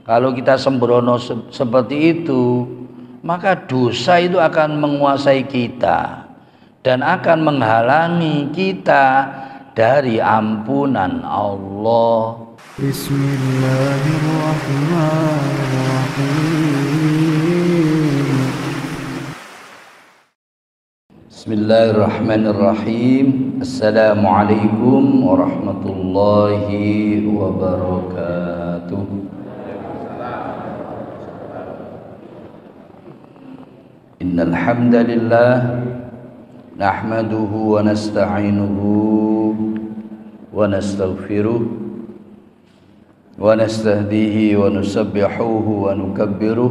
Kalau kita sembrono seperti itu, maka dosa itu akan menguasai kita dan akan menghalangi kita dari ampunan Allah. Bismillahirrahmanirrahim. Bismillahirrahmanirrahim. Assalamualaikum warahmatullahi wabarakatuh. Innal hamdalillah nahmaduhu wa nasta'inuhu wa nastaghfiruh wa nastahdihi wa nusabbihuhu wa nukabbiruh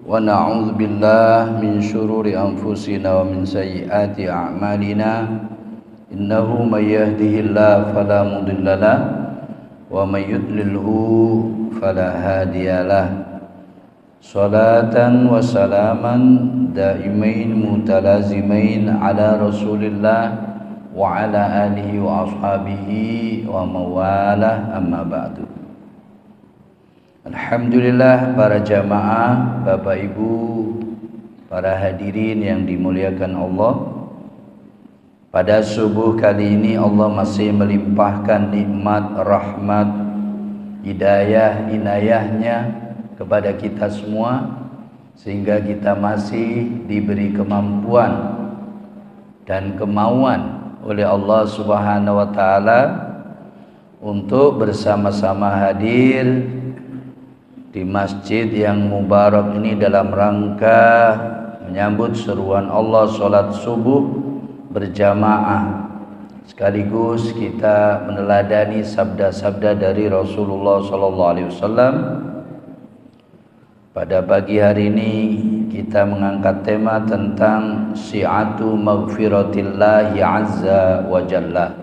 wa na'udzu billahi min syururi anfusina wa min sayyiati a'malina innahu may yahdihillahu fala mudhillalah wa may yudlilhu fala hadiyalah. Salatan wa salaman daimain mutalazimain ala Rasulillah wa ala alihi wa ashabihi wa mawalah, amma ba'du. Alhamdulillah, para jamaah, Bapak Ibu, para hadirin yang dimuliakan Allah. Pada subuh kali ini Allah masih melimpahkan nikmat, rahmat, hidayah, inayahnya kepada kita semua, sehingga kita masih diberi kemampuan dan kemauan oleh Allah Subhanahu wa Ta'ala untuk bersama-sama hadir di masjid yang mubarak ini dalam rangka menyambut seruan Allah sholat subuh berjamaah, sekaligus kita meneladani sabda-sabda dari Rasulullah SAW. Pada pagi hari ini kita mengangkat tema tentang si'atu maghfiratillahi azza wa jalla,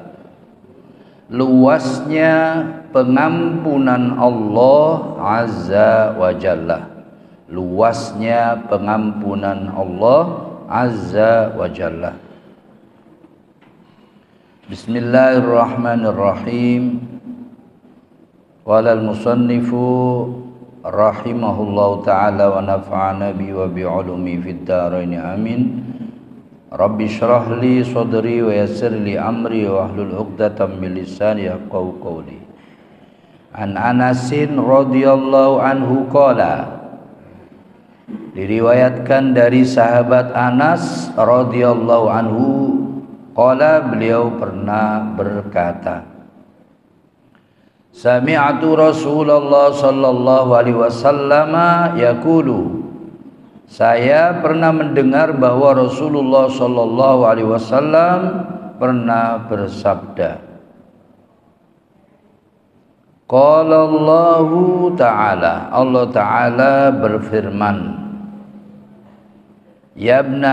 luasnya pengampunan Allah azza wa jalla, luasnya pengampunan Allah azza wa jalla. Bismillahirrahmanirrahim. Walal musannifu rahimahullahu ta'ala wa nafa'ana bi wa bi'ulumi fid dharain amin. Rabbi shrah li sadri wa yassir li amri wa hlul 'uqdatam min lisani yafqahu qawli. An Anasin radhiyallahu anhu qala, diriwayatkan dari sahabat Anas radhiyallahu anhu qala, beliau pernah berkata, sami'atu Rasulullah sallallahu alaihi wasallam yaqulu, saya pernah mendengar bahwa Rasulullah sallallahu alaihi wasallam pernah bersabda, qala Allahu ta'ala, Allah ta'ala berfirman, ya ibna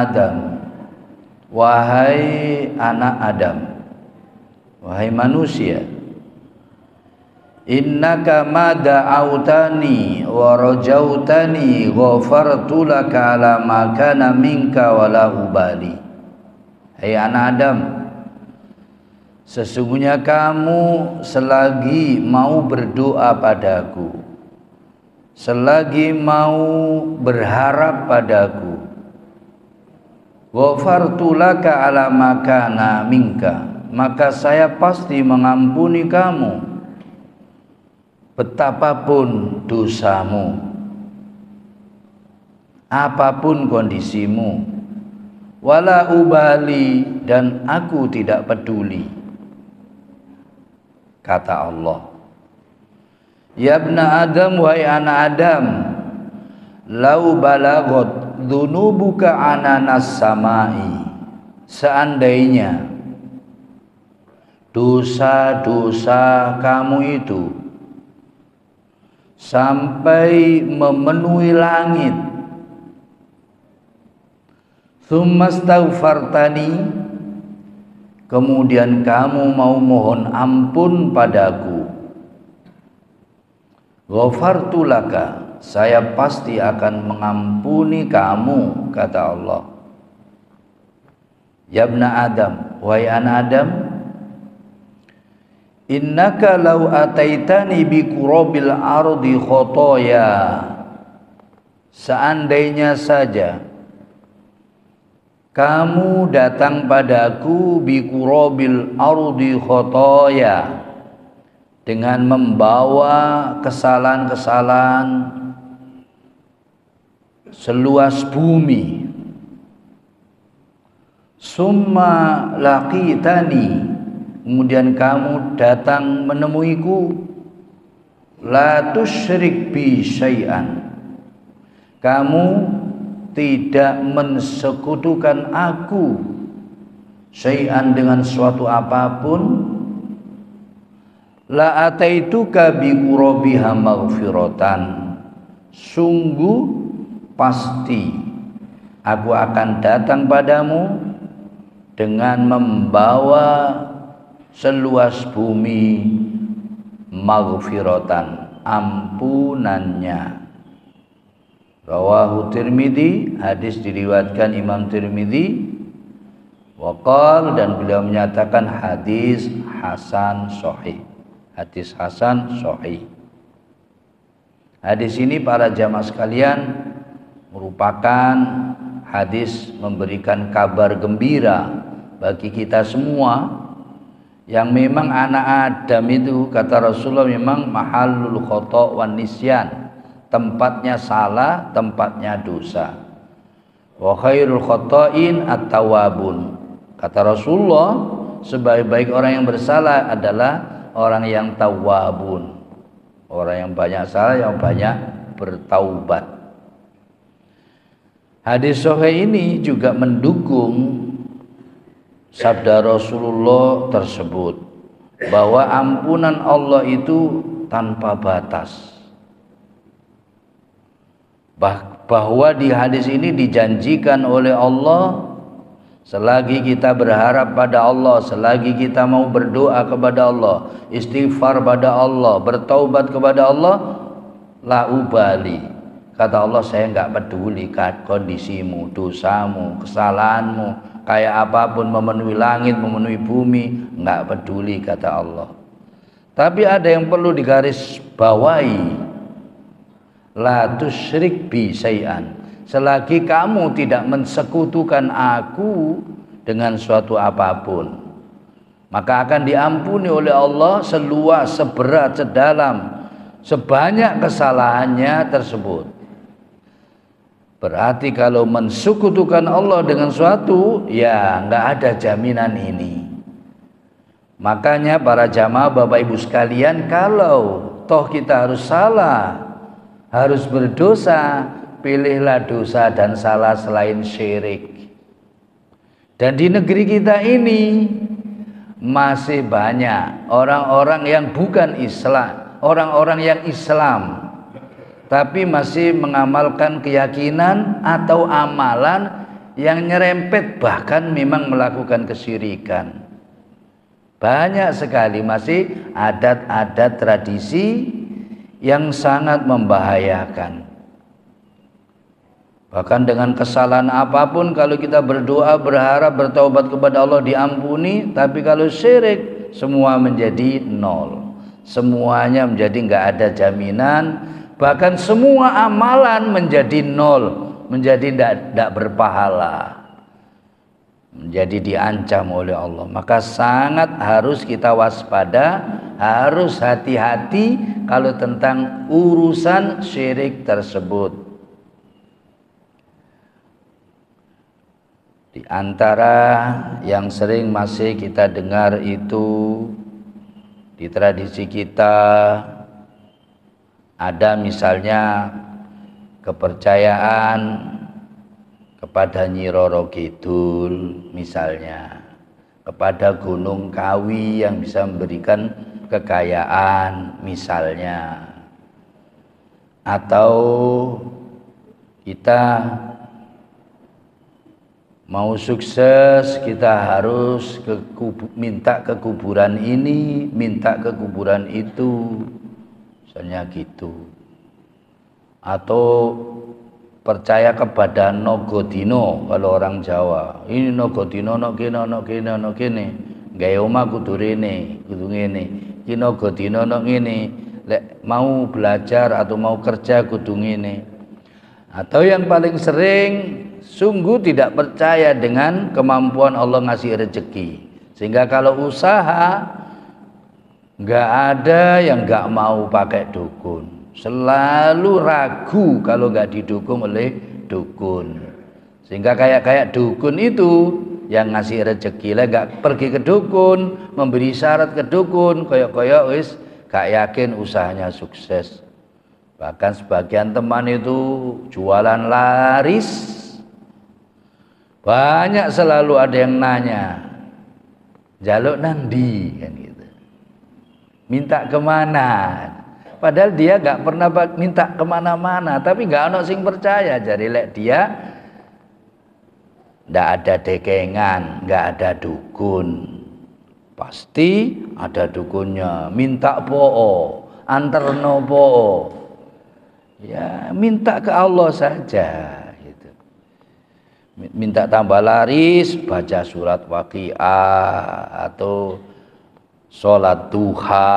Adam, wahai anak Adam, wahai manusia, innaka ma da'autani wa rajautani ghafartu laka ala ma kana minka wala ubali. Hai anak Adam, sesungguhnya kamu selagi mau berdoa padaku, selagi mau berharap padaku, ghafartu laka ala ma kana minka, maka saya pasti mengampuni kamu betapapun dosamu, apapun kondisimu, wala ubali, dan aku tidak peduli. Kata Allah, ya ibna Adam, wahai anak Adam, lau balagot dhunubuka ananas samai, seandainya dosa-dosa kamu itu sampai memenuhi langit, tsummastaghfartani, kemudian kamu mau mohon ampun padaku, ghafartu laka, saya pasti akan mengampuni kamu, kata Allah. Ya ibna Adam, wahai anak Adam, innaka law ataitani bi qurabil ardi khotoya, seandainya saja kamu datang padaku bi qurabil ardi khotoya, dengan membawa kesalahan-kesalahan seluas bumi, summa laqitani, kemudian kamu datang menemuiku, la tusyrik bi syai'an, kamu tidak mensekutukan aku syai'an dengan suatu apapun, la ataituka bi qurabiha maghfiratan, sungguh pasti aku akan datang padamu dengan membawa seluas bumi maghfiratan, ampunannya. Rawahu Tirmidzi, hadis diriwayatkan Imam Tirmidzi. Waqal, dan beliau menyatakan hadis hasan sahih. Hadis hasan sahih. Hadis ini para jamaah sekalian merupakan hadis memberikan kabar gembira bagi kita semua, yang memang anak Adam itu kata Rasulullah memang mahallul khata' wan nisyan, tempatnya salah, tempatnya dosa. Wa khairul khata'in at-tawwabun, kata Rasulullah sebaik-baik orang yang bersalah adalah orang yang tawwabun, orang yang banyak salah, yang banyak bertaubat. Hadis sahih ini juga mendukung sabda Rasulullah tersebut, bahwa ampunan Allah itu tanpa batas. Bahwa di hadis ini dijanjikan oleh Allah, selagi kita berharap pada Allah, selagi kita mau berdoa kepada Allah, istighfar pada Allah, bertaubat kepada Allah, la ubali, kata Allah, saya enggak peduli kondisimu, dosamu, kesalahanmu, kayak apapun, memenuhi langit, memenuhi bumi, enggak peduli, kata Allah. Tapi ada yang perlu digaris bawahi, la tusyrik bi syai'an, selagi kamu tidak mensekutukan aku dengan suatu apapun, maka akan diampuni oleh Allah seluas, seberat, sedalam, sebanyak kesalahannya tersebut. Berarti kalau mensekutukan Allah dengan suatu, ya nggak ada jaminan ini. Makanya para jamaah Bapak Ibu sekalian, kalau toh kita harus salah, harus berdosa, pilihlah dosa dan salah selain syirik. Dan di negeri kita ini masih banyak orang-orang yang bukan Islam, orang-orang yang Islam, tapi masih mengamalkan keyakinan atau amalan yang nyerempet, bahkan memang melakukan kesyirikan. Banyak sekali masih adat-adat tradisi yang sangat membahayakan. Bahkan dengan kesalahan apapun, kalau kita berdoa, berharap, bertaubat kepada Allah diampuni, tapi kalau syirik semua menjadi nol, semuanya menjadi nggak ada jaminan, bahkan semua amalan menjadi nol, menjadi tidak berpahala, menjadi diancam oleh Allah. Maka sangat harus kita waspada, harus hati-hati kalau tentang urusan syirik tersebut. Di antara yang sering masih kita dengar itu di tradisi kita, ada misalnya kepercayaan kepada Nyi Roro Kidul, misalnya kepada Gunung Kawi yang bisa memberikan kekayaan misalnya, atau kita mau sukses kita harus minta ke kuburan ini, minta ke kuburan itu, misalnya gitu. Atau percaya kepada Nogodino, kalau orang Jawa, ini Nogodino no kene no kene no kene, gawe omah kudu rene, kudu ngene. kino godino no ngene, lek mau belajar atau mau kerja kudu ngene. Atau yang paling sering sungguh tidak percaya dengan kemampuan Allah ngasih rezeki, sehingga kalau usaha nggak ada yang nggak mau pakai dukun, selalu ragu kalau nggak didukung oleh dukun, sehingga kayak dukun itu yang ngasih rezeki lah gak pergi ke dukun, memberi syarat ke dukun, koyok wis gak yakin usahanya sukses. Bahkan sebagian teman itu jualan laris, banyak selalu ada yang nanya, jaluk nandi kan gitu, minta kemana, padahal dia gak pernah minta kemana-mana, tapi gak ada sing percaya. Jadi lek dia ndak ada dekengan, nggak ada dukun, pasti ada dukunnya. Minta po'o, anterno po'o, ya minta ke Allah saja gitu. Minta tambah laris, baca surat Waqiah atau sholat duha,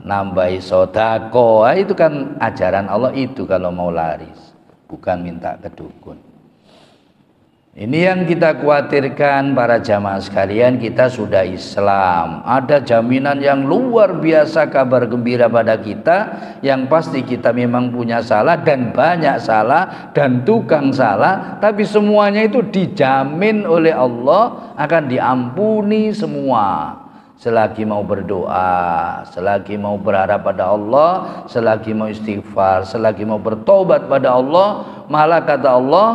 nambahi sodako, itu kan ajaran Allah itu kalau mau laris, bukan minta ke dukun. Ini yang kita khawatirkan para jamaah sekalian, kita sudah Islam, ada jaminan yang luar biasa kabar gembira pada kita, yang pasti kita memang punya salah dan banyak salah dan tukang salah, tapi semuanya itu dijamin oleh Allah akan diampuni semua. Selagi mau berdoa, selagi mau berharap pada Allah, selagi mau istighfar, selagi mau bertobat pada Allah, malah kata Allah,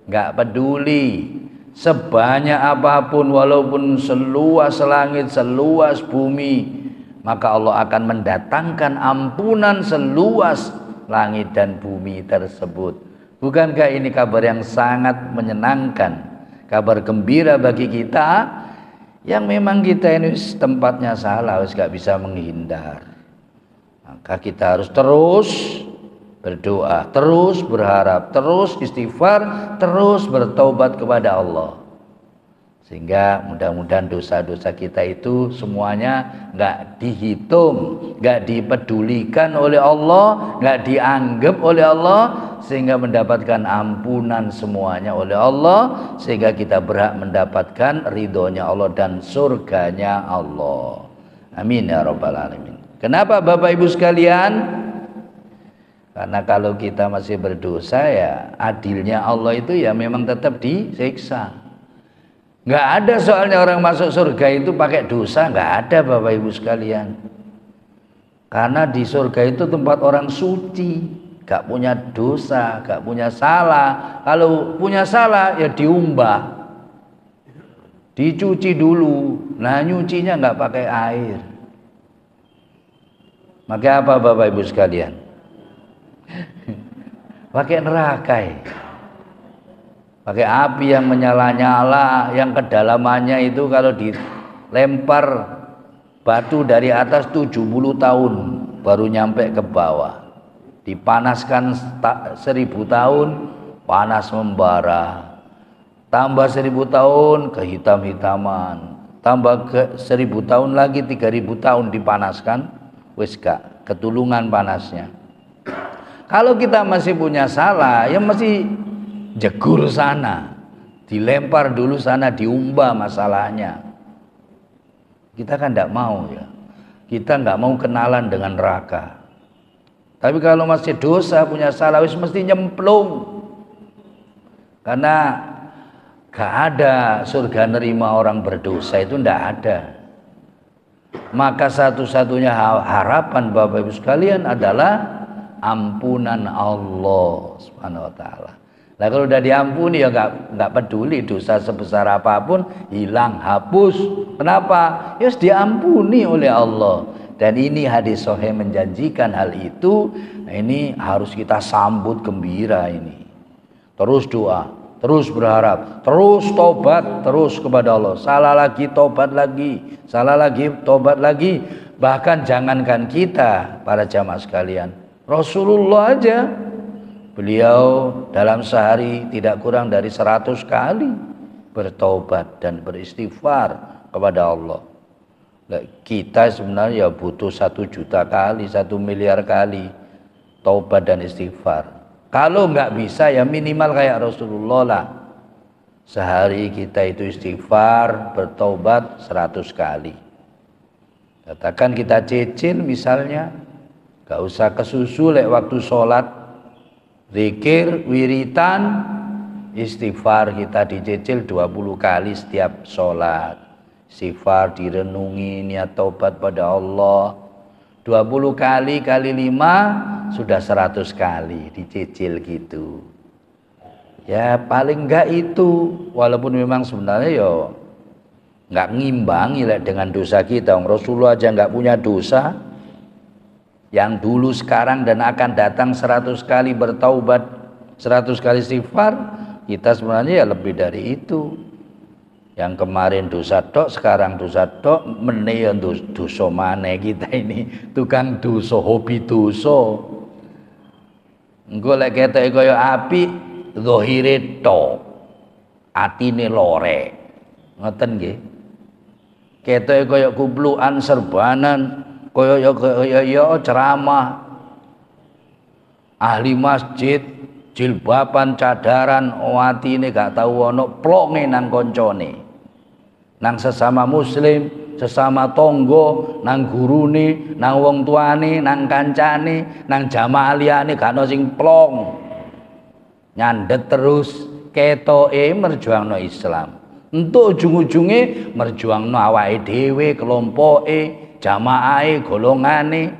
nggak peduli sebanyak apapun, walaupun seluas langit, seluas bumi, maka Allah akan mendatangkan ampunan seluas langit dan bumi tersebut. Bukankah ini kabar yang sangat menyenangkan, kabar gembira bagi kita yang memang kita ini tempatnya salah, harus nggak bisa menghindar. Maka kita harus terus berdoa, terus berharap, terus istighfar, terus bertaubat kepada Allah, sehingga mudah-mudahan dosa-dosa kita itu semuanya nggak dihitung, nggak dipedulikan oleh Allah, nggak dianggap oleh Allah, sehingga mendapatkan ampunan semuanya oleh Allah, sehingga kita berhak mendapatkan ridhonya Allah dan surganya Allah. Amin ya rabbal alamin. Kenapa Bapak Ibu sekalian? Karena kalau kita masih berdosa, ya adilnya Allah itu ya memang tetap disiksa. Nggak ada soalnya orang masuk surga itu pakai dosa, nggak ada Bapak Ibu sekalian. Karena di surga itu tempat orang suci, nggak punya dosa, nggak punya salah. Kalau punya salah ya diumbah, dicuci dulu. Nah nyucinya nggak pakai air. Maka apa Bapak Ibu sekalian? Pakai neraka, pakai api yang menyala-nyala, yang kedalamannya itu kalau dilempar batu dari atas 70 tahun baru nyampe ke bawah, dipanaskan 1000 tahun, panas membara, tambah 1000 tahun kehitam-hitaman, tambah ke 1000 tahun lagi 3000 tahun dipanaskan, wis gak ketulungan panasnya. Kalau kita masih punya salah, ya masih jegur sana, dilempar dulu sana, diumbah masalahnya. Kita kan tidak mau ya, kita nggak mau kenalan dengan neraka. Tapi kalau masih dosa, punya salah, wis mesti nyemplung. Karena gak ada surga nerima orang berdosa, itu ndak ada. Maka satu-satunya harapan Bapak Ibu sekalian adalah ampunan Allah Subhanahu wa taala. Nah kalau udah diampuni ya nggak peduli dosa sebesar apapun, hilang, hapus. Kenapa? Ya diampuni oleh Allah. Dan ini hadis sahih menjanjikan hal itu. Nah ini harus kita sambut gembira ini. Terus doa, terus berharap, terus tobat, terus kepada Allah. Salah lagi tobat lagi, salah lagi tobat lagi. Bahkan jangankan kita para jamaah sekalian, Rasulullah aja, beliau dalam sehari tidak kurang dari 100 kali bertaubat dan beristighfar kepada Allah. Kita sebenarnya ya butuh 1 juta kali, 1 miliar kali taubat dan istighfar. Kalau nggak bisa ya minimal kayak Rasulullah lah. Sehari kita itu istighfar, bertaubat 100 kali. Katakan kita cicil misalnya, gak usah kesusu lek waktu sholat, zikir, wiritan, istighfar kita dicicil 20 kali setiap sholat. Istighfar direnungi, niat taubat pada Allah 20 kali kali 5 sudah 100 kali dicicil gitu. Ya paling enggak itu, walaupun memang sebenarnya ya enggak ngimbangi lah dengan dosa kita. Rasulullah aja enggak punya dosa, yang dulu, sekarang dan akan datang 100 kali bertaubat, 100 kali istighfar. Kita sebenarnya ya lebih dari itu. Yang kemarin dosa tok, sekarang dosa tok, meneh dosa maneh kita ini tukang dosa, hobi dosa. Engko lek ketoke kaya api, zahire tok, atine lorek. Ngoten nggih. Ketoke kaya kuplukan serbanan, kaya ceramah. Ahli masjid jilbaban cadaran, atine gak tau ana plonge nang koncone. Nang sesama muslim, sesama tonggo, nang gurune, nang wong tuane, nang kancane, nang jamaah liyane gak ono sing plong. Nyandet terus ketoke merjuangno Islam. Entuk ujung-ujunge merjuangno awake dhewe, kelompoke, jamaahe, golongane.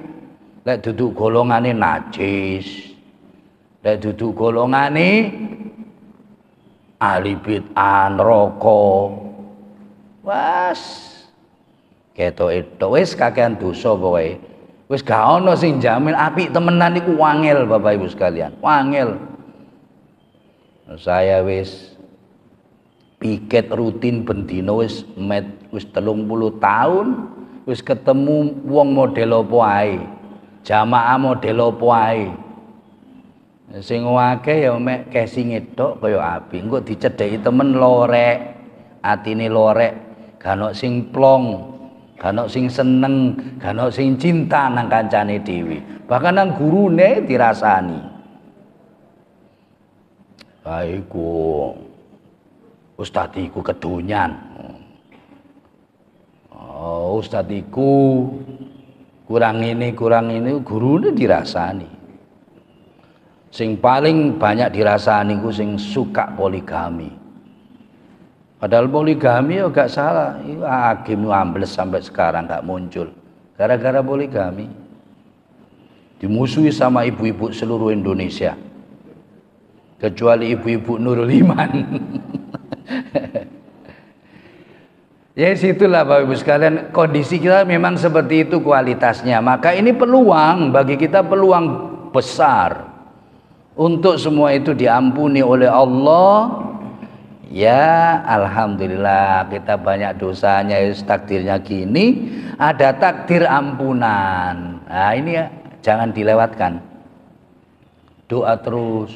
Lek duduk golongane najis. Lek duduk golongane ahli bid'ah neraka. Was ketoke wis kakean dosa pokoke. Wis gak ono sing jamin apik temenan iku wangel Bapak Ibu sekalian. Wangel. Saya wis piket rutin bendina wis 30 tahun, wis ketemu wong model apa ae. Jamaah model apa ae. Sing akeh ya mek kesinge tok kaya api. Engko dicedheki temen lorek, atine lorek. Gano sing plong, gano sing seneng, gano sing cinta nang kancane dhewe. Bahkan nang gurune dirasani. Baiku ustaz iku kedonyan. Oh, ustaz iku kurang ini gurune dirasani. Sing paling banyak dirasani ku sing suka poligami. Padahal poligami ya gak salah. Hakim ambles sampai sekarang gak muncul gara-gara poligami. Dimusuhi sama ibu-ibu seluruh Indonesia, kecuali ibu-ibu Nurul Iman. Ya situlah Bapak Ibu sekalian, kondisi kita memang seperti itu kualitasnya. Maka ini peluang bagi kita, peluang besar untuk semua itu diampuni oleh Allah. Ya alhamdulillah kita banyak dosanya, takdirnya gini, ada takdir ampunan. Nah ini ya, jangan dilewatkan. Doa terus,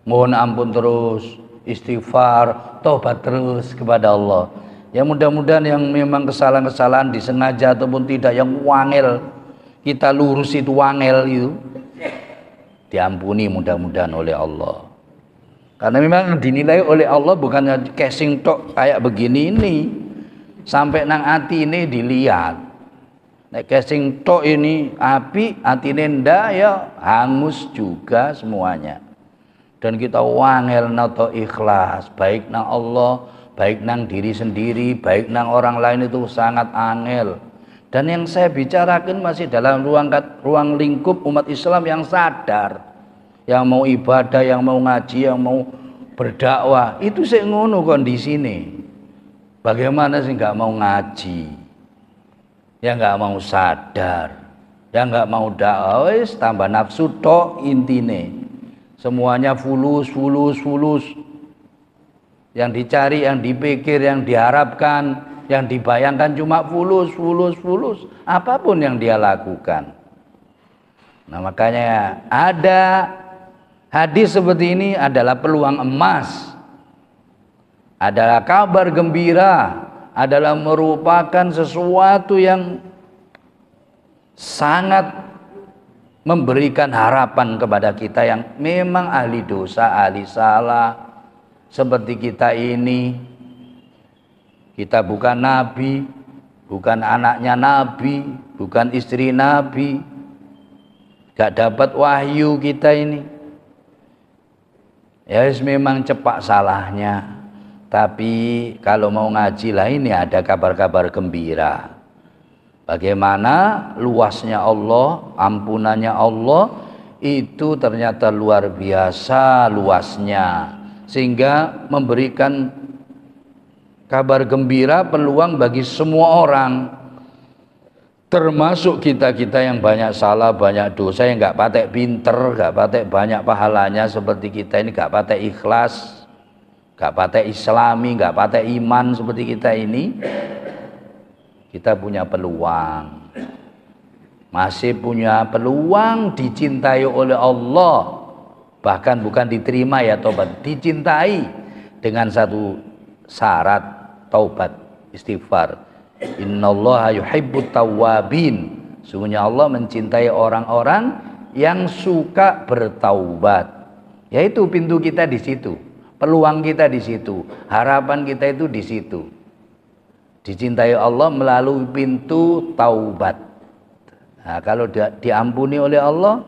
mohon ampun terus, istighfar, tobat terus kepada Allah. Ya mudah-mudahan yang memang kesalahan-kesalahan disengaja ataupun tidak, yang wangel kita lurus itu, wangel itu diampuni mudah-mudahan oleh Allah. Karena memang dinilai oleh Allah bukannya casing tok kayak begini ini, sampai nang ati ini dilihat. Nek casing tok ini api, atine ndak ya hangus juga semuanya. Dan kita wangel nato ikhlas, baik nang Allah, baik nang diri sendiri, baik nang orang lain itu sangat angel. Dan yang saya bicarakan masih dalam ruang lingkup umat Islam yang sadar, yang mau ibadah, yang mau ngaji, yang mau berdakwah. Itu sih ngono kondisi ini. Bagaimana sih nggak mau ngaji, yang nggak mau sadar, yang nggak mau dakwah, tambah nafsu tok intine. Semuanya fulus. Yang dicari, yang dipikir, yang diharapkan, yang dibayangkan cuma fulus. Apapun yang dia lakukan. Nah makanya ada hadis seperti ini adalah peluang emas, adalah kabar gembira, adalah merupakan sesuatu yang sangat memberikan harapan kepada kita yang memang ahli dosa, ahli salah seperti kita ini. Kita bukan nabi, bukan anaknya nabi, bukan istri nabi, gak dapat wahyu kita ini. Ya memang cepak salahnya. Tapi kalau mau ngaji lah ini ada kabar-kabar gembira. Bagaimana luasnya Allah, ampunannya Allah itu ternyata luar biasa luasnya, sehingga memberikan kabar gembira, peluang bagi semua orang, termasuk kita-kita yang banyak salah, banyak dosa, yang gak patek pinter, gak patek banyak pahalanya seperti kita ini, gak patek ikhlas, gak patek islami, gak patek iman seperti kita ini. Kita punya peluang, masih punya peluang dicintai oleh Allah. Bahkan bukan diterima ya tobat, dicintai dengan satu syarat, taubat, istighfar. Innallaha yuhibbut tawwabin. Sungguhnya Allah mencintai orang-orang yang suka bertaubat. Yaitu pintu kita di situ, peluang kita di situ, harapan kita itu di situ. Dicintai Allah melalui pintu taubat. Nah, kalau diampuni oleh Allah,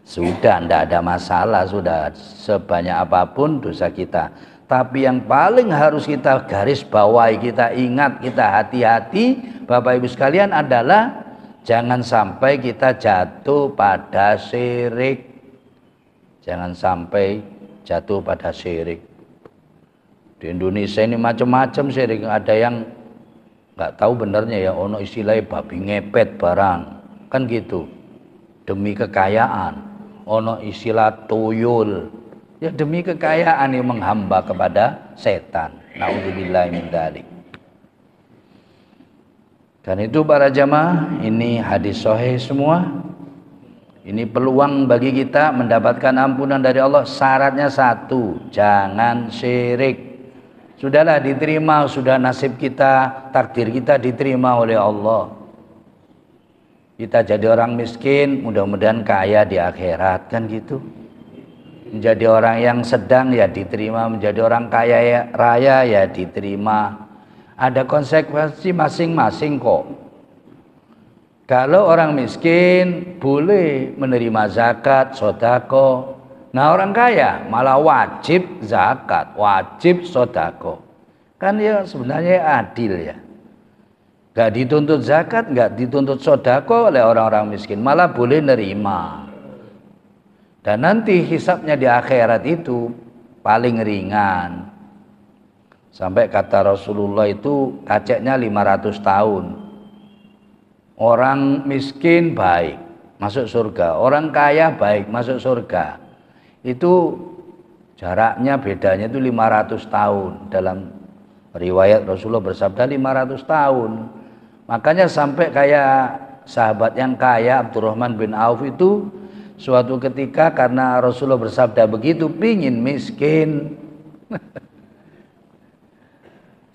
sudah tidak ada masalah, sudah sebanyak apapun dosa kita. Tapi yang paling harus kita garis bawahi, kita ingat, kita hati-hati Bapak Ibu sekalian adalah jangan sampai kita jatuh pada syirik. Jangan sampai jatuh pada syirik. Di Indonesia ini macam-macam syirik. Ada yang nggak tahu benarnya ya, ono istilahnya babi ngepet barang, kan gitu, demi kekayaan. Ono istilah tuyul, ya demi kekayaan yang menghamba kepada setan. Naudzubillahi min dzalik. Dan itu para jamaah, ini hadis sahih semua. Ini peluang bagi kita mendapatkan ampunan dari Allah. Syaratnya satu, jangan syirik. Sudahlah diterima, sudah nasib kita, takdir kita diterima oleh Allah. Kita jadi orang miskin, mudah-mudahan kaya di akhirat, kan gitu. Menjadi orang yang sedang ya diterima, menjadi orang kaya raya ya diterima. Ada konsekuensi masing-masing kok. Kalau orang miskin boleh menerima zakat, sedekah. Nah orang kaya malah wajib zakat, wajib sedekah. Kan ya sebenarnya adil ya. Gak dituntut zakat, gak dituntut sedekah oleh orang-orang miskin, malah boleh nerima. Dan nanti hisabnya di akhirat itu paling ringan. Sampai kata Rasulullah itu kaceknya 500 tahun. Orang miskin baik, masuk surga. Orang kaya baik, masuk surga. Itu jaraknya, bedanya itu 500 tahun. Dalam riwayat Rasulullah bersabda 500 tahun. Makanya sampai kayak sahabat yang kaya Abdurrahman bin Auf itu suatu ketika karena Rasulullah bersabda begitu, pingin miskin.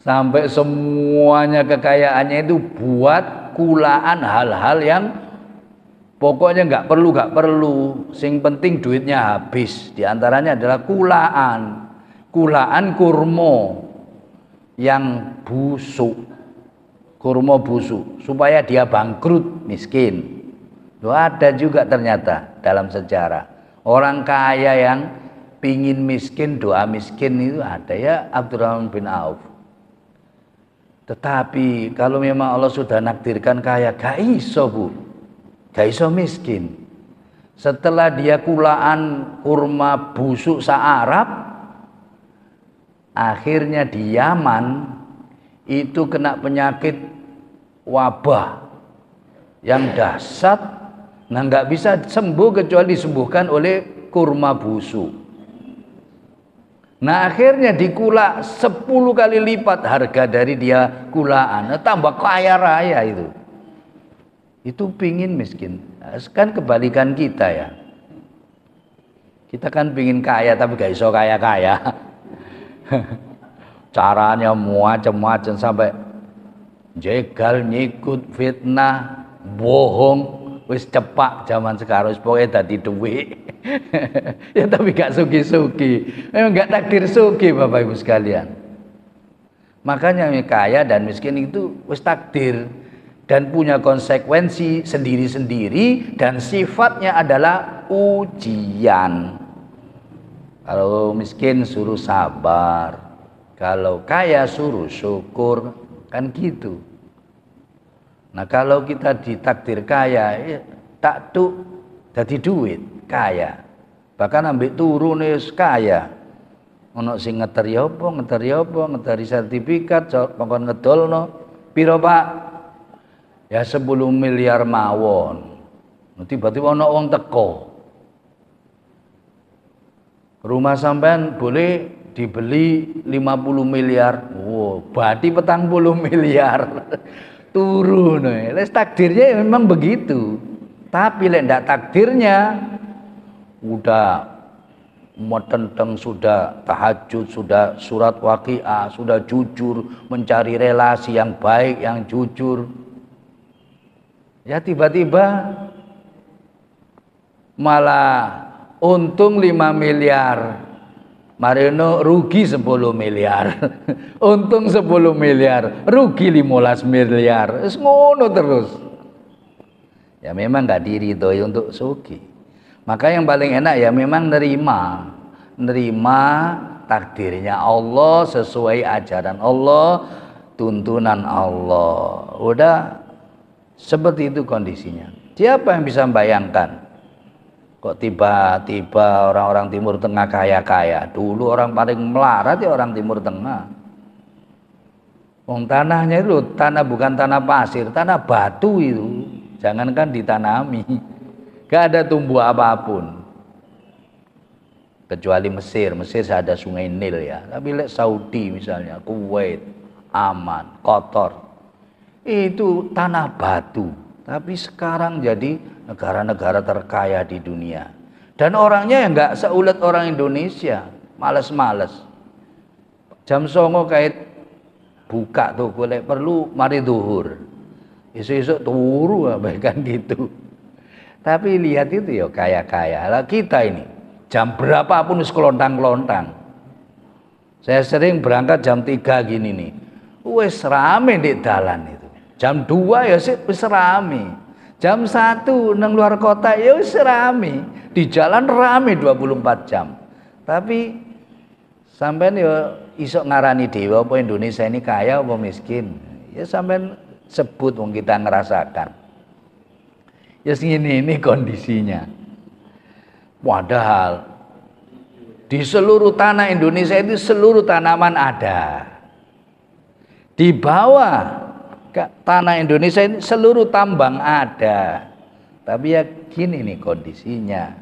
Sampai semuanya kekayaannya itu buat kulaan hal-hal yang pokoknya nggak perlu, sing penting duitnya habis. Di antaranya adalah kulaan kurma yang busuk, kurma busuk, supaya dia bangkrut miskin. Loh, ada juga ternyata dalam sejarah orang kaya yang pingin miskin, doa miskin itu ada ya, Abdurrahman bin Auf. Tetapi kalau memang Allah sudah nakdirkan kaya, gak iso bu, gak iso miskin. Setelah dia kulaan kurma busuk se-Arab, akhirnya di Yaman itu kena penyakit wabah yang dahsyat. Nah nggak bisa sembuh kecuali disembuhkan oleh kurma busuk. Nah akhirnya dikulak 10 kali lipat harga dari dia kulaan. Nah, tambah kaya raya itu. Itu pingin miskin. Nah, kan kebalikan kita ya. Kita kan pingin kaya tapi gak iso kaya-kaya. caranya macam-macam sampai jegal, nyikut, fitnah, bohong. Wis cepak zaman sekarang, wis pokoknya dadi duit. Ya tapi gak sugi-sugi. Memang gak takdir sugi Bapak Ibu sekalian. Makanya kaya dan miskin itu wis takdir dan punya konsekuensi sendiri-sendiri dan sifatnya adalah ujian. Kalau miskin suruh sabar, kalau kaya suruh syukur, kan gitu. Nah kalau kita ditakdir kaya, tak tuh jadi duit kaya, bahkan ambil turun kaya. Ono sing ngeteri apa, ngeteri sertifikat, kongkon ngedolno, piro Pak? Ya 10 miliar mawon. Tiba-tiba ono wong teko. Rumah sampean boleh dibeli 50 miliar. Wow, berarti 40 miliar. Turun, les takdirnya memang begitu. Tapi lek ndak takdirnya, udah metenteng, sudah tahajud, sudah surat waqiah, sudah jujur mencari relasi yang baik, yang jujur. Ya tiba-tiba malah untung 5 miliar. Marino rugi 10 miliar. Untung 10 miliar, rugi 15 miliar. Wis ngono terus. Ya memang gak diridhoi untuk sugi. Maka yang paling enak ya memang nerima takdirnya Allah sesuai ajaran Allah, tuntunan Allah. Udah seperti itu kondisinya. Siapa yang bisa membayangkan? Kok tiba-tiba orang-orang Timur Tengah kaya-kaya? Dulu orang paling melarat ya orang Timur Tengah. Wong tanahnya itu tanah bukan tanah pasir, tanah batu itu. Jangankan ditanami, gak ada tumbuh apapun. Kecuali Mesir ada sungai Nil ya. Tapi lihat Saudi misalnya, Kuwait, Aman, Qatar, itu tanah batu. Tapi sekarang jadi negara-negara terkaya di dunia. Dan orangnya yang nggak seulet orang Indonesia, males-males. Jam 09.00 kait buka tuh, golek perlu mari duhur. Esuk-esuk turu kan gitu. Tapi lihat itu ya kaya-kaya. Lah kita ini jam berapapun wis kelontang-kelontang. Saya sering berangkat jam 3 gini nih. Wis rame di dalan itu. Jam 2 ya wis rame. Jam 1 nang luar kota ya wis rame. Di jalan rame 24 jam. Tapi sampean ya iso ngarani dhewe apa Indonesia ini kaya apa miskin. Ya sampean sebut wong kita ngerasakan. Ya ini kondisinya. Padahal di seluruh tanah Indonesia itu seluruh tanaman ada. Di bawah tanah Indonesia ini seluruh tambang ada. Tapi ya gini nih kondisinya.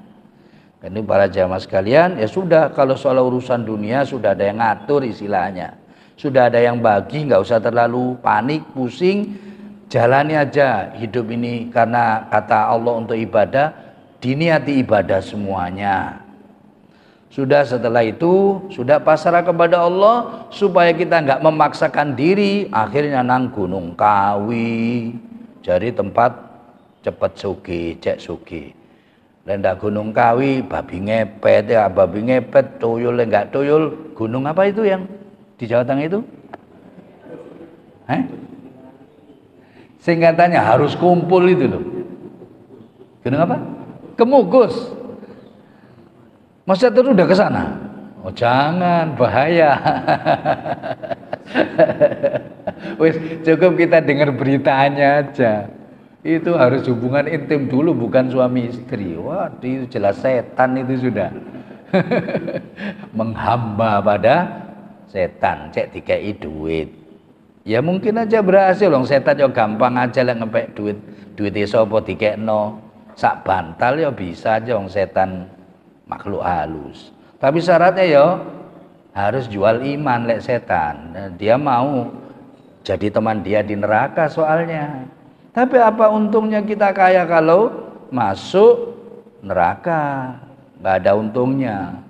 Ini para jamaah sekalian, ya sudah kalau soal urusan dunia sudah ada yang ngatur istilahnya. Sudah ada yang bagi, nggak usah terlalu panik, pusing. Jalani aja hidup ini karena kata Allah untuk ibadah, diniati ibadah semuanya. Sudah setelah itu, sudah pasrah kepada Allah supaya kita nggak memaksakan diri. Akhirnya nang Gunung Kawi, jadi tempat cepet sugi, cek sugi. Lendak Gunung Kawi, babi ngepet ya, babi ngepet, tuyul enggak tuyul. Gunung apa itu yang di Jawa Tengah itu? Singkatannya harus kumpul itu loh. Gunung apa? Kemukus. Masa terus udah ke sana? Oh jangan, bahaya. Wis cukup kita dengar beritanya aja. Itu harus hubungan intim dulu, bukan suami istri. Wah, itu jelas setan itu sudah. Menghamba pada setan, cek dikei duit. Ya mungkin aja berhasil loh, setan yo gampang aja lah ngepek duit sapa dikekno. Sak bantal ya bisa aja wong setan makhluk halus. Tapi syaratnya ya harus jual iman lek setan. Dia mau jadi teman dia di neraka soalnya. Tapi apa untungnya kita kaya kalau masuk neraka? Nggak ada untungnya.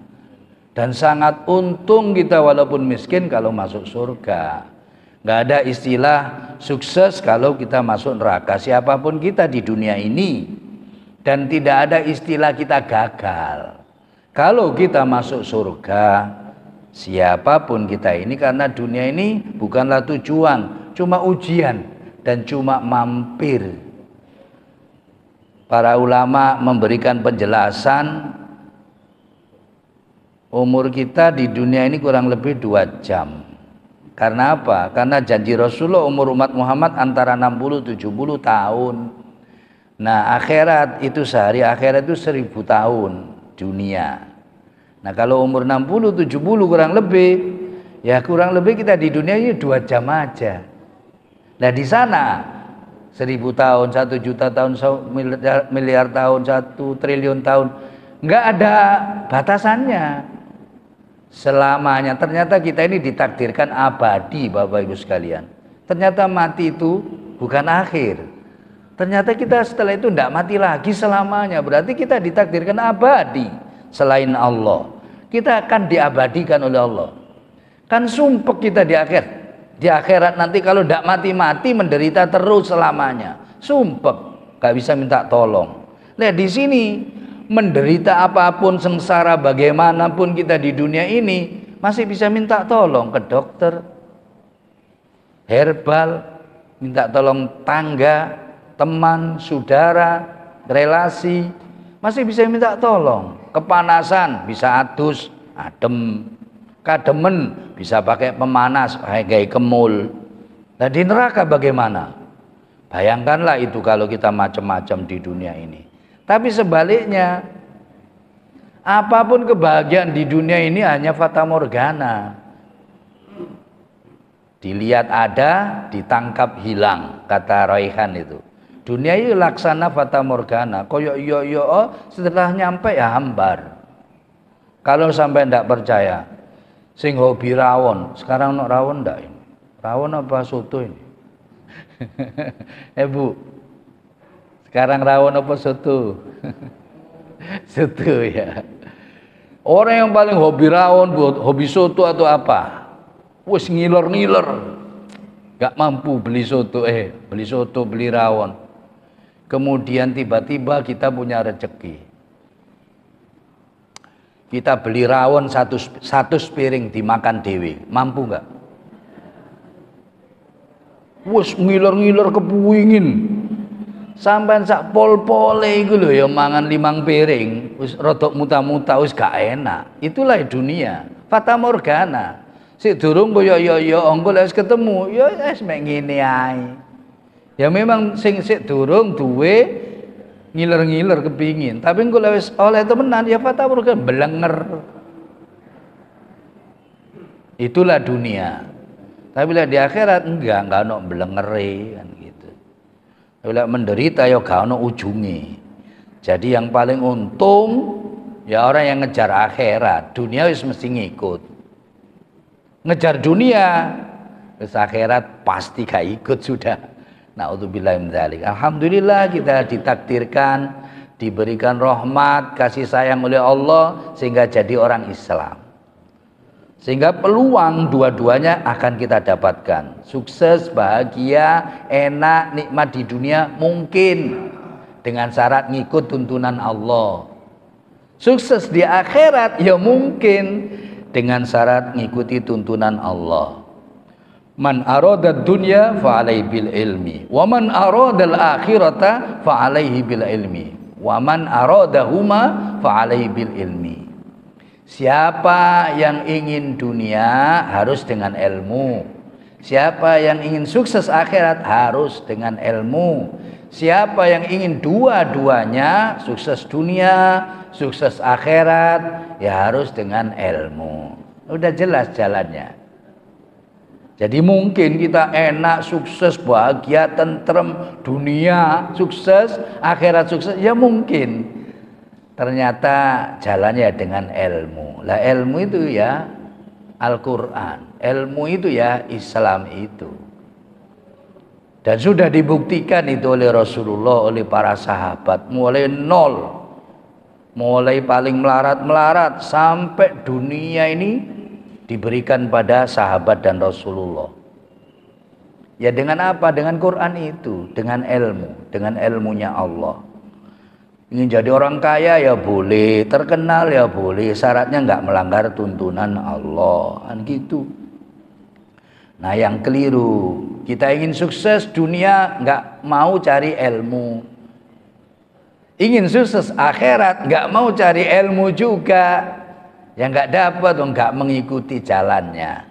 Dan sangat untung kita walaupun miskin kalau masuk surga. Nggak ada istilah sukses kalau kita masuk neraka, siapapun kita di dunia ini. Dan tidak ada istilah kita gagal kalau kita masuk surga, siapapun kita ini, karena dunia ini bukanlah tujuan, cuma ujian dan cuma mampir. Para ulama memberikan penjelasan, umur kita di dunia ini kurang lebih 2 jam. Karena apa? Karena janji Rasulullah umur umat Muhammad antara 60-70 tahun. Nah akhirat itu sehari akhirat itu 1000 tahun dunia. Nah kalau umur 60-70 kurang lebih, ya kurang lebih kita di dunia ini 2 jam aja. Nah di sana 1000 tahun, 1 juta tahun, miliar tahun, 1 triliun tahun, nggak ada batasannya. Selamanya. Ternyata kita ini ditakdirkan abadi, Bapak Ibu sekalian. Ternyata mati itu bukan akhir. Ternyata kita setelah itu tidak mati lagi selamanya. Berarti kita ditakdirkan abadi selain Allah. Kita akan diabadikan oleh Allah. Kan sumpek kita di akhir. Di akhirat nanti kalau tidak mati-mati menderita terus selamanya. Sumpek, gak bisa minta tolong. Nah di sini menderita apapun, sengsara bagaimanapun kita di dunia ini masih bisa minta tolong ke dokter, herbal, minta tolong tangga, teman, saudara, relasi, masih bisa minta tolong. Kepanasan bisa adus, adem. Kademen bisa pakai pemanas, kayak kemul. Nah di neraka bagaimana? Bayangkanlah itu kalau kita macam-macam di dunia ini. Tapi sebaliknya, apapun kebahagiaan di dunia ini hanya fata morgana. Dilihat ada, ditangkap hilang, kata Raihan itu. Dunia ini laksana fata morgana. Koyok yo setelah nyampe ya hambar. Kalau sampai tidak percaya, sing hobi rawon, sekarang nak rawon ndak ini? Rawon apa soto ini? Bu, sekarang rawon apa soto? Soto ya. Orang yang paling hobi rawon, hobi soto atau apa? Wes ngiler-ngiler, gak mampu beli soto, beli rawon. Kemudian tiba-tiba kita punya rezeki. Kita beli rawon satu piring dimakan dewe, mampu nggak? Wes ngiler-ngiler kepuingin, sampai sak pol-pole iku lho ya mangan 5 piring, wis rodok muta-muta, wis gak enak. Itulah dunia, fata morgana. Sik durung koyo yo engko wis ketemu, ya wis mek ngene ae. Ya memang sing sik durung duwe ngiler-ngiler kepingin, tapi engko wis oleh temenan ya fata morgana belenger. Itulah dunia. Tapi bila di akhirat enggak ono belengere kan gitu. Bila menderita ya gak ono ujunge. Jadi yang paling untung ya orang yang ngejar akhirat. Dunia wis mesti ngikut. Ngejar dunia wis akhirat pasti gak ikut sudah. Na'udzubillah min dzalik. Alhamdulillah kita ditakdirkan, diberikan rahmat, kasih sayang oleh Allah sehingga jadi orang Islam. Sehingga peluang dua-duanya akan kita dapatkan. Sukses, bahagia, enak, nikmat di dunia mungkin dengan syarat ngikut tuntunan Allah. Sukses di akhirat ya mungkin dengan syarat ngikuti tuntunan Allah. Man arada dunya fa alaihi bil ilmi wa man arada al akhirata fa alaihi bil ilmi wa man aradahuma fa alaihi bil ilmi. Siapa yang ingin dunia harus dengan ilmu. Siapa yang ingin sukses akhirat harus dengan ilmu. Siapa yang ingin dua-duanya, sukses dunia, sukses akhirat, ya harus dengan ilmu. Udah jelas jalannya. Jadi mungkin kita enak, sukses, bahagia, tentrem, dunia sukses, akhirat sukses, ya mungkin. Ternyata jalannya dengan ilmu. Lah ilmu itu ya Al-Quran, ilmu itu ya Islam itu. Dan sudah dibuktikan itu oleh Rasulullah, oleh para sahabat, mulai nol mulai paling melarat-melarat sampai dunia ini diberikan pada sahabat dan Rasulullah. Ya dengan apa? Dengan Quran itu, dengan ilmu, dengan ilmunya Allah. Ingin jadi orang kaya ya boleh, terkenal ya boleh, syaratnya nggak melanggar tuntunan Allah, kan gitu. Nah yang keliru, kita ingin sukses dunia nggak mau cari ilmu, ingin sukses akhirat nggak mau cari ilmu juga, yang nggak dapat, nggak mengikuti jalannya.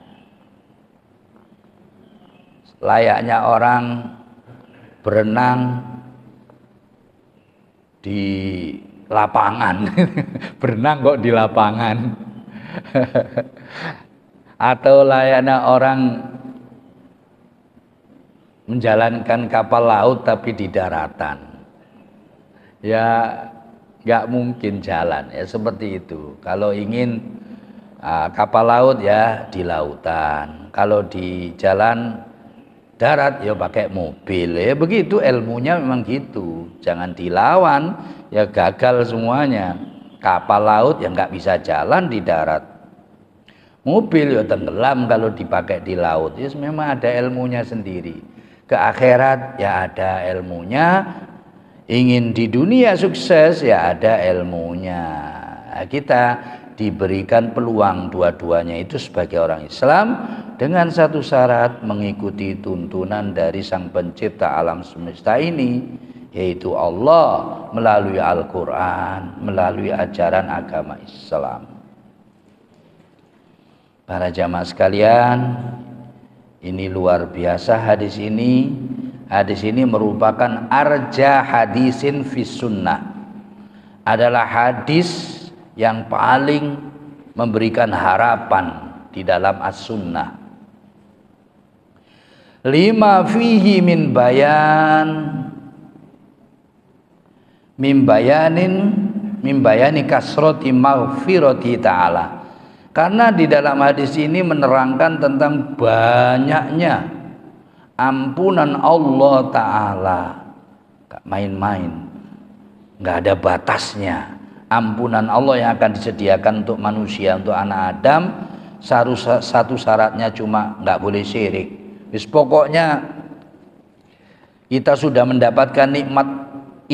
Layaknya orang berenang di lapangan, berenang kok di lapangan, atau layaknya orang menjalankan kapal laut tapi di daratan, ya nggak mungkin jalan ya seperti itu. Kalau ingin kapal laut ya di lautan, kalau di jalan darat ya pakai mobil, ya begitu ilmunya memang gitu. Jangan dilawan ya gagal semuanya. Kapal laut ya nggak bisa jalan di darat, mobil ya tenggelam kalau dipakai di laut. Ya memang ada ilmunya sendiri. Ke akhirat ya ada ilmunya, ingin di dunia sukses ya ada ilmunya. Nah, kita diberikan peluang dua-duanya itu sebagai orang Islam dengan satu syarat, mengikuti tuntunan dari Sang Pencipta alam semesta ini, yaitu Allah melalui Al-Quran, melalui ajaran agama Islam. Para jamaah sekalian, ini luar biasa hadis ini. Hadis ini merupakan arja hadisin fis sunnah, adalah hadis yang paling memberikan harapan di dalam as-sunnah. Lima fihi min bayani kasroti maghfirati ta'ala. Karena di dalam hadis ini menerangkan tentang banyaknya ampunan Allah Ta'ala. Gak main-main, gak ada batasnya. Ampunan Allah yang akan disediakan untuk manusia, untuk anak Adam. Satu syaratnya cuma nggak boleh syirik. Pokoknya kita sudah mendapatkan nikmat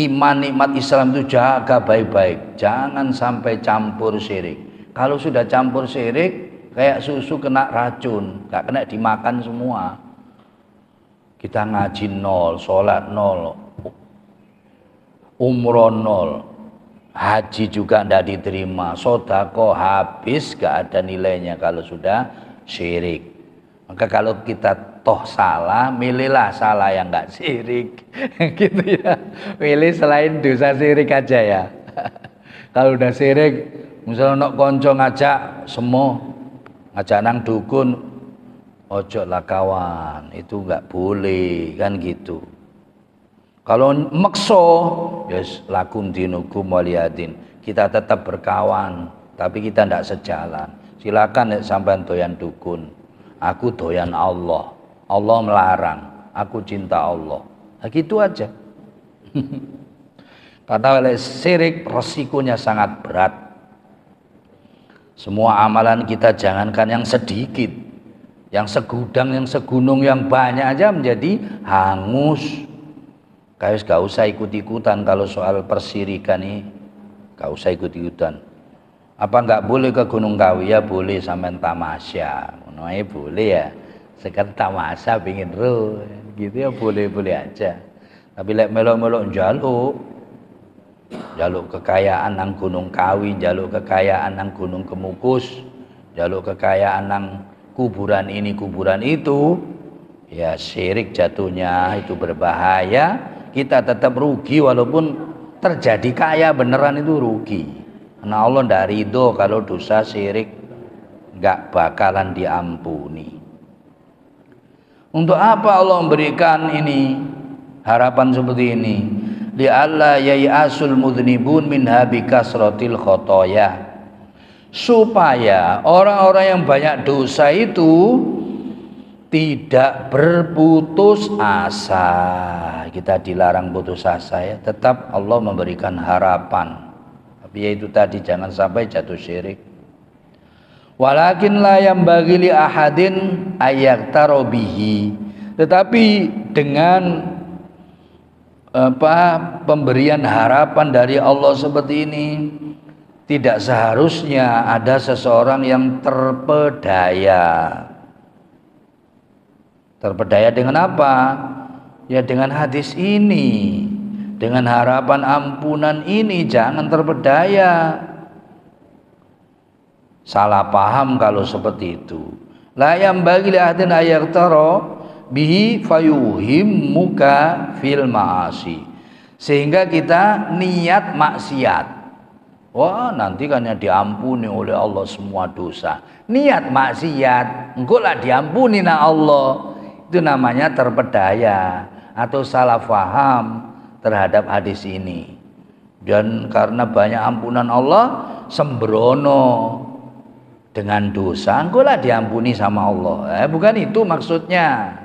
iman, nikmat Islam itu jaga baik-baik, jangan sampai campur syirik. Kalau sudah campur syirik, kayak susu kena racun, nggak kena dimakan semua. Kita ngaji nol, sholat nol, umroh nol, haji juga tidak diterima, sodako habis, gak ada nilainya kalau sudah syirik. Maka kalau kita toh salah, milihlah salah yang gak syirik, gitu ya. Pilih selain dosa syirik aja ya. Kalau udah syirik, misalnya nok konco ngajak semua, ngajak nang dukun, ojo lah kawan, itu gak boleh kan gitu. Kalau makso, yes, lakum dinukum waliyadin, kita tetap berkawan, tapi kita tidak sejalan. Silakan ya, sampai doyan dukun, aku doyan Allah, Allah melarang, aku cinta Allah. Nah, gitu aja. Karena oleh syirik resikonya sangat berat. Semua amalan kita jangankan yang sedikit, yang segudang, yang segunung, yang banyak aja menjadi hangus. Kayak gak usah ikut-ikutan kalau soal persirikan ini, gak usah ikut-ikutan. Apa nggak boleh ke Gunung Kawi? Ya boleh, sampai tamasya, namanya boleh ya. Sekarang tamasya pingin roh, gitu ya boleh-boleh aja. Tapi lek melok-melok jaluk kekayaan nang Gunung Kawi, jaluk kekayaan nang Gunung Kemukus, jaluk kekayaan nang kuburan ini kuburan itu, ya syirik jatuhnya, itu berbahaya. Kita tetap rugi walaupun terjadi kaya beneran, itu rugi. Karena Allah tidak ridho kalau dosa syirik nggak bakalan diampuni. Untuk apa Allah memberikan ini harapan seperti ini? Li alla yayasul mudhnibun min habi kasratil khotoya, supaya orang-orang yang banyak dosa itu tidak berputus asa. Kita dilarang putus asa ya, tetap Allah memberikan harapan Yaitu tadi jangan sampai jatuh syirik. Walakin la yambaghi li ahadin ayyaktaro bihi. Tetapi dengan pemberian harapan dari Allah seperti ini, tidak seharusnya ada seseorang yang terpedaya. Terpedaya dengan apa? Ya dengan hadis ini, dengan harapan ampunan ini, jangan terpedaya. Salah paham kalau seperti itu. La yambaghi li ahadin ayyaktaro bihi fayuhim muka fil ma'asi, sehingga kita niat maksiat. Wah, nanti kan ya diampuni oleh Allah semua dosa. Niat maksiat, engkau lah diampuni na Allah. Itu namanya terpedaya atau salah faham terhadap hadis ini. Dan karena banyak ampunan Allah, sembrono dengan dosa, engkau lah diampuni sama Allah. Bukan itu maksudnya.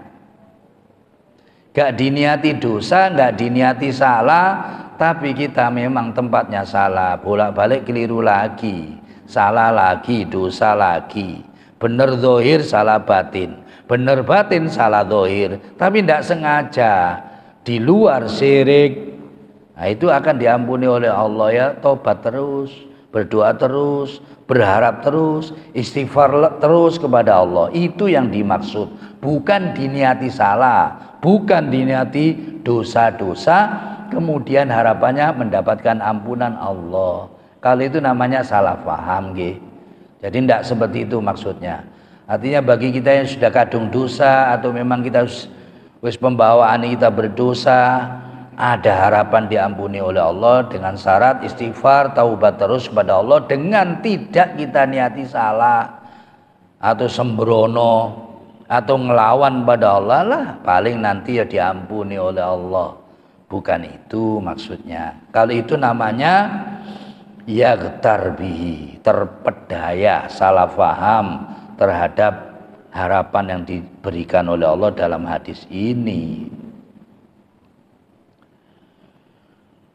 Gak diniati dosa, gak diniati salah, tapi kita memang tempatnya salah, bolak-balik keliru lagi, salah lagi, dosa lagi, bener zahir salah batin, bener batin salah zahir, tapi tidak sengaja di luar syirik. Nah, itu akan diampuni oleh Allah ya. Tobat terus, berdoa terus, berharap terus, istighfar terus kepada Allah. Itu yang dimaksud, bukan diniati salah, bukan diniati dosa-dosa kemudian harapannya mendapatkan ampunan Allah. Kalau itu namanya salah paham nggih. Jadi tidak seperti itu maksudnya. Artinya bagi kita yang sudah kadung dosa atau memang kita wis pembawaan kita berdosa, ada harapan diampuni oleh Allah dengan syarat istighfar, taubat terus kepada Allah dengan tidak kita niati salah atau sembrono atau ngelawan pada Allah lah, paling nanti ya diampuni oleh Allah. Bukan itu maksudnya. Kalau itu namanya yaghtar bihi, terpedaya, salah faham terhadap harapan yang diberikan oleh Allah dalam hadis ini.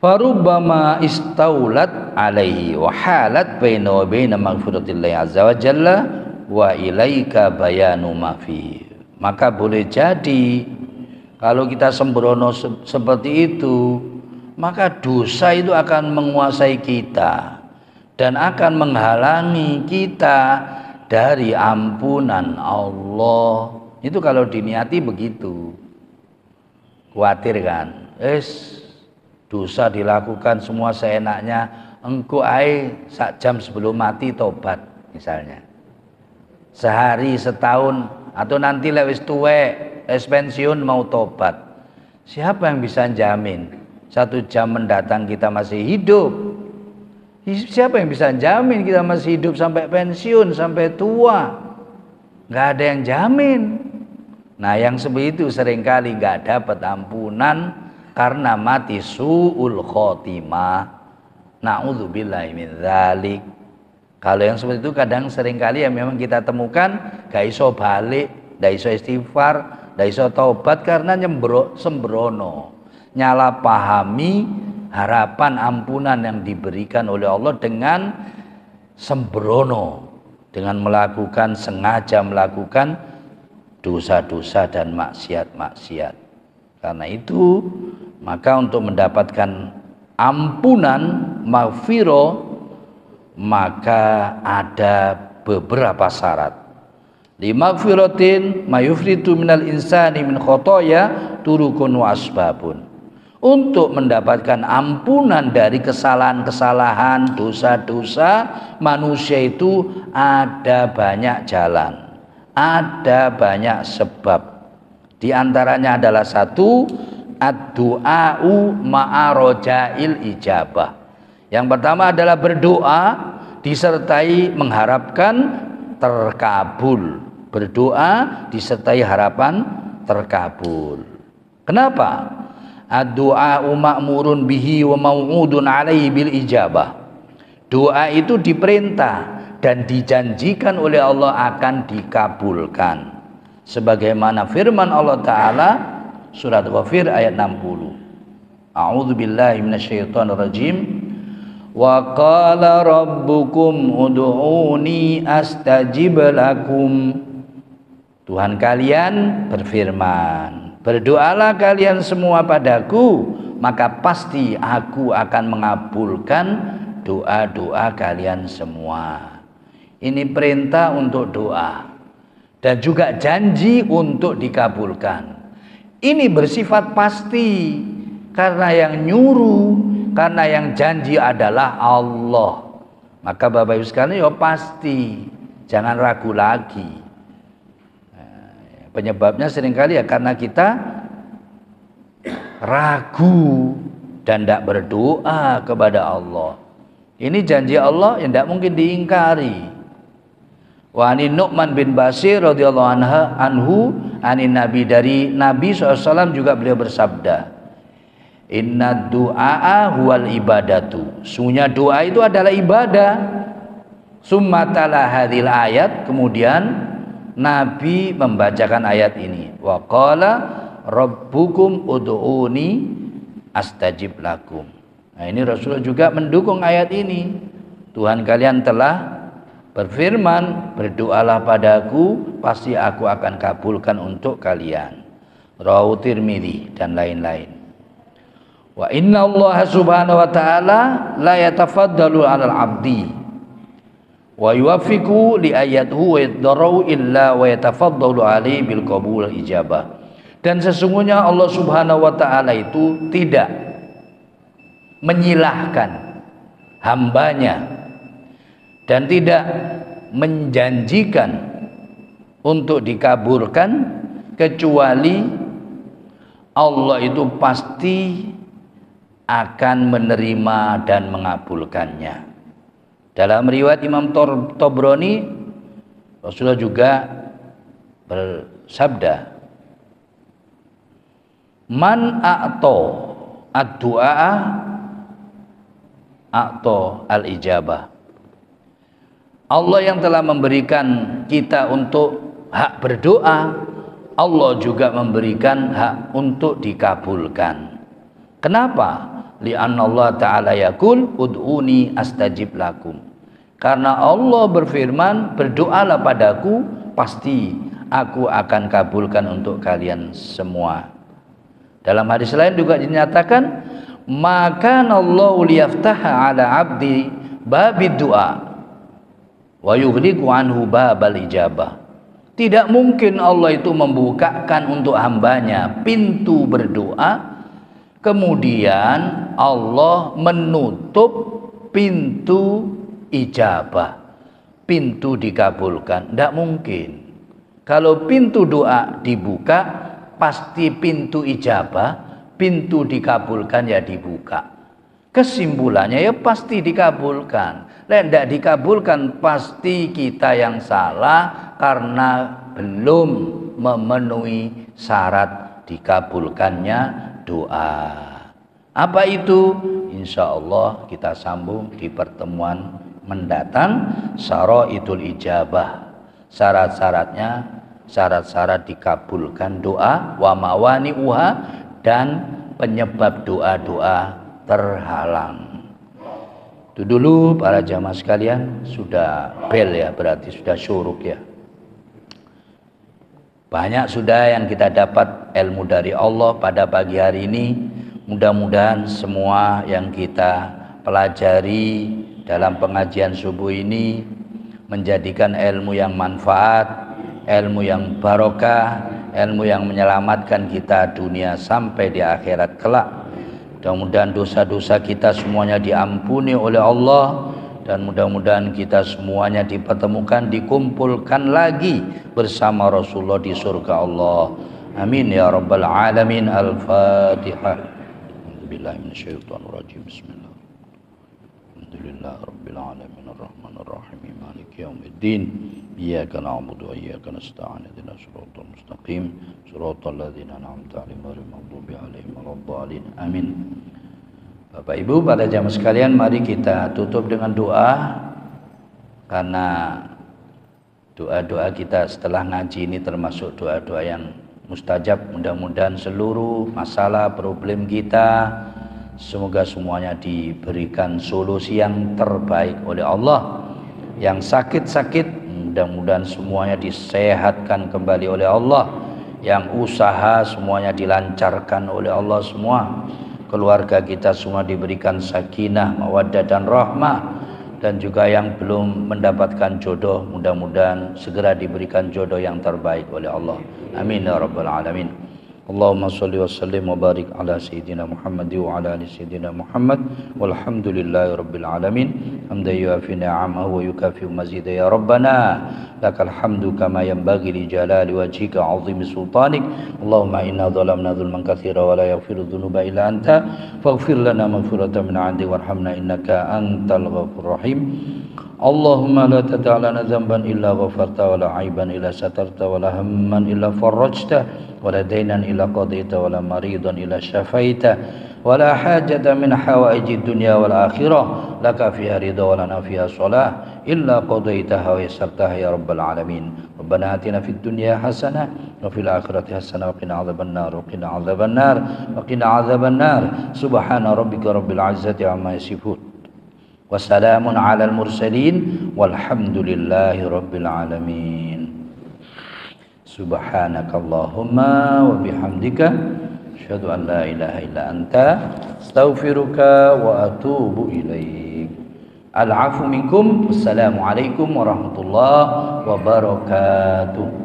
Farubbama istaulat alaihi wa halat baina wa baina maghfiratillahi azza wa jalla wa ilaika bayanu ma fi. Maka boleh jadi kalau kita sembrono seperti itu, maka dosa itu akan menguasai kita dan akan menghalangi kita dari ampunan Allah. Itu kalau diniati begitu. Khawatir kan? Dosa dilakukan semua seenaknya, engko ae sak jam sebelum mati tobat misalnya. Sehari, setahun, atau nanti lewis tuwek, pensiun mau tobat. Siapa yang bisa jamin 1 jam mendatang kita masih hidup? Siapa yang bisa jamin kita masih hidup sampai pensiun, sampai tua? Nggak ada yang jamin. Nah, yang seperti itu seringkali nggak dapat ampunan karena mati su'ul khotimah. Na'udzubillahi min dzalik. Kalau yang seperti itu kadang seringkali ya memang kita temukan gak iso balik, gak iso istighfar, gak iso taubat karena sembrono, nyala pahami harapan ampunan yang diberikan oleh Allah dengan sembrono, dengan melakukan, sengaja melakukan dosa-dosa dan maksiat-maksiat. Karena itu maka untuk mendapatkan ampunan maghfirah maka ada beberapa syarat. Limaghfiratin mayufritu minal insani min khotoya turukun wa asbabun. Untuk mendapatkan ampunan dari kesalahan-kesalahan, dosa-dosa manusia itu ada banyak jalan, ada banyak sebab. Di antaranya adalah satu, ad-du'a'u ma'arojail ijabah. Yang pertama adalah berdoa disertai mengharapkan terkabul. Berdoa disertai harapan terkabul. Kenapa? Ad-du'a'u ma'murun bihi wa mau'udun alaihi bil ijabah. Doa itu diperintah dan dijanjikan oleh Allah akan dikabulkan. Sebagaimana firman Allah Ta'ala surat Ghafir ayat 60. A'udzu billahi minasyaitonir rajim. Wa qala rabbukum ud'uni astajib lakum. Tuhan kalian berfirman, berdoalah kalian semua padaku, maka pasti aku akan mengabulkan doa-doa kalian semua. Ini perintah untuk doa dan juga janji untuk dikabulkan. Ini bersifat pasti karena yang nyuruh, karena yang janji adalah Allah. Maka Bapak Ibu sekalian, ya pasti, jangan ragu lagi. Penyebabnya seringkali ya karena kita ragu dan tidak berdoa kepada Allah. Ini janji Allah yang tidak mungkin diingkari. Wa anin Nu'man bin Bashir radhiyallahu anhu anin Nabi, dari Nabi SAW juga beliau bersabda, inna du'a huwal ibadatu. Sungguhnya doa itu adalah ibadah. Summa tala hadhil ayat, kemudian Nabi membacakan ayat ini. Wa qala rabbukum ud'uni astajib lakum. Nah, ini Rasulullah juga mendukung ayat ini. Tuhan kalian telah berfirman, berdoalah padaku, pasti aku akan kabulkan untuk kalian. Rawahu Tirmidzi dan lain-lain. Wa inna Allah subhanahu wa ta'ala la yatafaddalu 'alal 'abdi wa yuwaffiqu li ayatihi wa yadra'u illa wa yatafaddalu 'alaihi bil qabul ijabah. Dan sesungguhnya Allah subhanahu wa ta'ala itu tidak menyilahkan hambanya dan tidak menjanjikan untuk dikabulkan kecuali Allah itu pasti akan menerima dan mengabulkannya. Dalam riwayat Imam Tobroni, Rasulullah juga bersabda, man a'to ad-du'a a'to al-ijabah. Allah yang telah memberikan kita untuk hak berdoa, Allah juga memberikan hak untuk dikabulkan. Kenapa? Li'anna Allah ta'ala yaqul ud'uni astajib lakum. Karena Allah berfirman, berdoalah padaku, pasti aku akan kabulkan untuk kalian semua. Dalam hadis lain juga dinyatakan, maka Allah liyaftaha ala abdi babid du'a wa yughliqu anhu babal ijabah. Tidak mungkin Allah itu membukakan untuk hambanya pintu berdoa, kemudian Allah menutup pintu ijabah, pintu dikabulkan. Tidak mungkin. Kalau pintu doa dibuka, pasti pintu ijabah, pintu dikabulkan ya dibuka. Kesimpulannya ya pasti dikabulkan. Tidak dikabulkan pasti kita yang salah karena belum memenuhi syarat dikabulkannya doa. Apa itu? Insya Allah kita sambung di pertemuan mendatang. Syaraitul ijabah, syarat-syaratnya, syarat-syarat dikabulkan doa, wa mawani'uha, dan penyebab doa-doa terhalang. Itu dulu para jamaah sekalian. Sudah bel ya, berarti sudah syuruk ya. Banyak sudah yang kita dapat ilmu dari Allah pada pagi hari ini. Mudah-mudahan semua yang kita pelajari dalam pengajian subuh ini menjadikan ilmu yang manfaat, ilmu yang barokah, ilmu yang menyelamatkan kita dunia sampai di akhirat kelak. Mudah-mudahan dosa-dosa kita semuanya diampuni oleh Allah, dan mudah-mudahan kita semuanya dipertemukan, dikumpulkan lagi bersama Rasulullah di surga Allah. Amin ya rabbal alamin. Al-Fatihah. A'udzubillahi minasyaitonirrajim. Bismillah. Alhamdulillah rabbil alamin arrahmanir rahim maliki yaumiddin. Iyyaka na'budu wa iyyaka nasta'in. Ihdinas siratal mustaqim. Siratal ladzina an'amta 'alaihim ghairil maghdubi 'alaihim waladdallin. Amin. Bapak Ibu, pada jamaah sekalian, mari kita tutup dengan doa, karena doa-doa kita setelah ngaji ini termasuk doa-doa yang mustajab. Mudah-mudahan seluruh masalah problem kita Semoga semuanya diberikan solusi yang terbaik oleh Allah. Yang sakit-sakit mudah-mudahan semuanya disehatkan kembali oleh Allah. Yang usaha semuanya dilancarkan oleh Allah semua. Keluarga kita semua diberikan sakinah, mawaddah dan rahmah. Dan juga yang belum mendapatkan jodoh, mudah-mudahan segera diberikan jodoh yang terbaik oleh Allah. Amin ya rabbal alamin. Allahumma salli wa sallim wa barik ala sayyidina Muhammad wa ala ali sayyidina Muhammad walhamdulillahi rabbil alamin. Hamdan yuafi ni'amahu wa yukafi mazida ya rabbana lakal hamdu kama yanbaghi li jalali wajhika 'azimi sultanik. Allahumma inna dhalamna dhulman katsira wa la yaghfiru dhunuba illa anta faghfir lana maghfiratan min 'indik warhamna innaka antal ghafurur rahim. Allahumma la tada' lana dhanban illa ghafarta wa la 'aiban illa satarta wa la hamman illa farajta wa la daynan illa qadaita wa la maridan illa syafaita wa la hajata min hawaijid dunya wal akhirah laka fiha ridha wa lana fiha shalah illa qadaitaha wa yassartaha ya rabbal alamin. Rabbana atina fid dunya hasanah wa fil akhirati hasanah wa qina adzabannar wa qina adzabannar wa qina adzabannar. Subhana rabbika rabbil izzati amma yasifun. Wassalamun ala al-mursalin walhamdulillahi rabbil alamin. Subhanakallahumma wa bihamdika asyhadu an la ilaha illa anta astaghfiruka wa atubu ilaik. Al-'afwu minkum. Wassalamu alaikum warahmatullahi wabarakatuh.